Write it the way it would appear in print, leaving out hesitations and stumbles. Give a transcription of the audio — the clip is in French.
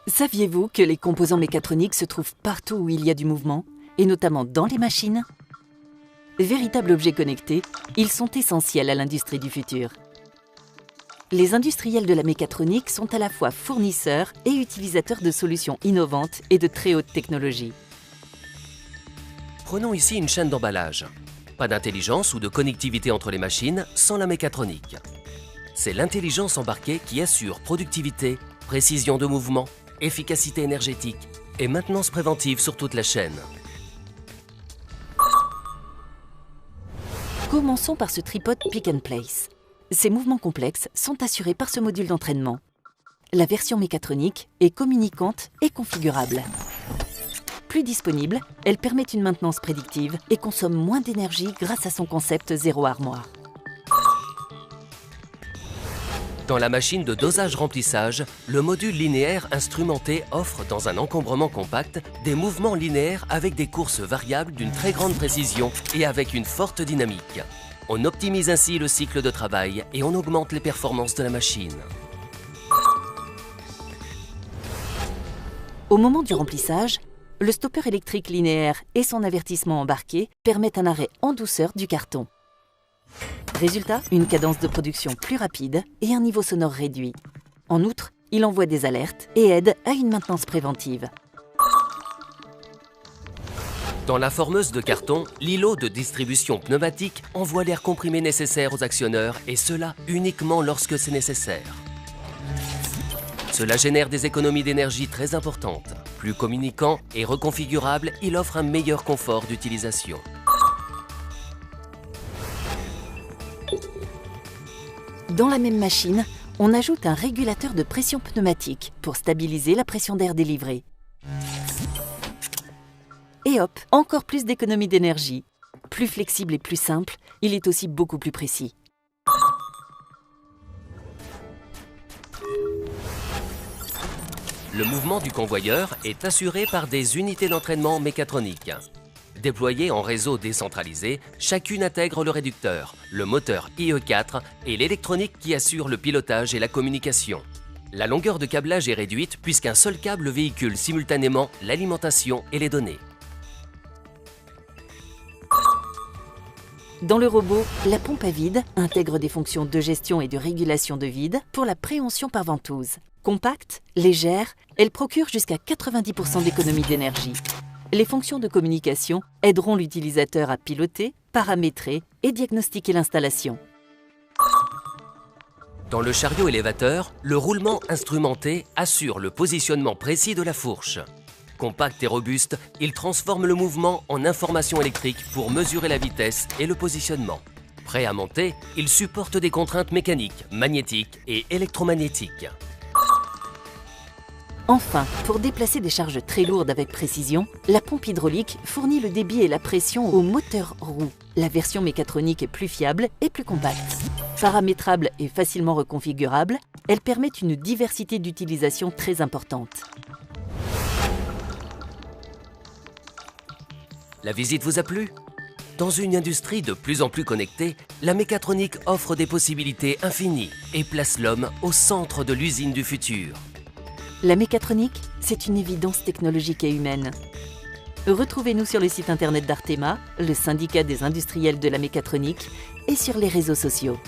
Saviez-vous que les composants mécatroniques se trouvent partout où il y a du mouvement, et notamment dans les machines? Véritables objets connectés, ils sont essentiels à l'industrie du futur. Les industriels de la mécatronique sont à la fois fournisseurs et utilisateurs de solutions innovantes et de très haute technologie. Prenons ici une chaîne d'emballage. Pas d'intelligence ou de connectivité entre les machines sans la mécatronique. C'est l'intelligence embarquée qui assure productivité, précision de mouvement, efficacité énergétique et maintenance préventive sur toute la chaîne. Commençons par ce tripode Pick and Place. Ces mouvements complexes sont assurés par ce module d'entraînement. La version mécatronique est communicante et configurable. Plus disponible, elle permet une maintenance prédictive et consomme moins d'énergie grâce à son concept zéro armoire. Dans la machine de dosage-remplissage, le module linéaire instrumenté offre dans un encombrement compact des mouvements linéaires avec des courses variables d'une très grande précision et avec une forte dynamique. On optimise ainsi le cycle de travail et on augmente les performances de la machine. Au moment du remplissage, le stoppeur électrique linéaire et son avertissement embarqué permettent un arrêt en douceur du carton. Résultat, une cadence de production plus rapide et un niveau sonore réduit. En outre, il envoie des alertes et aide à une maintenance préventive. Dans la formeuse de carton, l'îlot de distribution pneumatique envoie l'air comprimé nécessaire aux actionneurs et cela uniquement lorsque c'est nécessaire. Cela génère des économies d'énergie très importantes. Plus communicant et reconfigurable, il offre un meilleur confort d'utilisation. Dans la même machine, on ajoute un régulateur de pression pneumatique pour stabiliser la pression d'air délivrée. Et hop, encore plus d'économie d'énergie. Plus flexible et plus simple, il est aussi beaucoup plus précis. Le mouvement du convoyeur est assuré par des unités d'entraînement mécatroniques. Déployées en réseau décentralisé, chacune intègre le réducteur, le moteur IE4 et l'électronique qui assure le pilotage et la communication. La longueur de câblage est réduite puisqu'un seul câble véhicule simultanément l'alimentation et les données. Dans le robot, la pompe à vide intègre des fonctions de gestion et de régulation de vide pour la préhension par ventouse. Compacte, légère, elle procure jusqu'à 90% d'économie d'énergie. Les fonctions de communication aideront l'utilisateur à piloter, paramétrer et diagnostiquer l'installation. Dans le chariot élévateur, le roulement instrumenté assure le positionnement précis de la fourche. Compact et robuste, il transforme le mouvement en information électrique pour mesurer la vitesse et le positionnement. Prêt à monter, il supporte des contraintes mécaniques, magnétiques et électromagnétiques. Enfin, pour déplacer des charges très lourdes avec précision, la pompe hydraulique fournit le débit et la pression au moteur roue. La version mécatronique est plus fiable et plus compacte. Paramétrable et facilement reconfigurable, elle permet une diversité d'utilisation très importante. La visite vous a plu? Dans une industrie de plus en plus connectée, la mécatronique offre des possibilités infinies et place l'homme au centre de l'usine du futur. La mécatronique, c'est une évidence technologique et humaine. Retrouvez-nous sur le site internet d'Artema, le syndicat des industriels de la mécatronique, et sur les réseaux sociaux.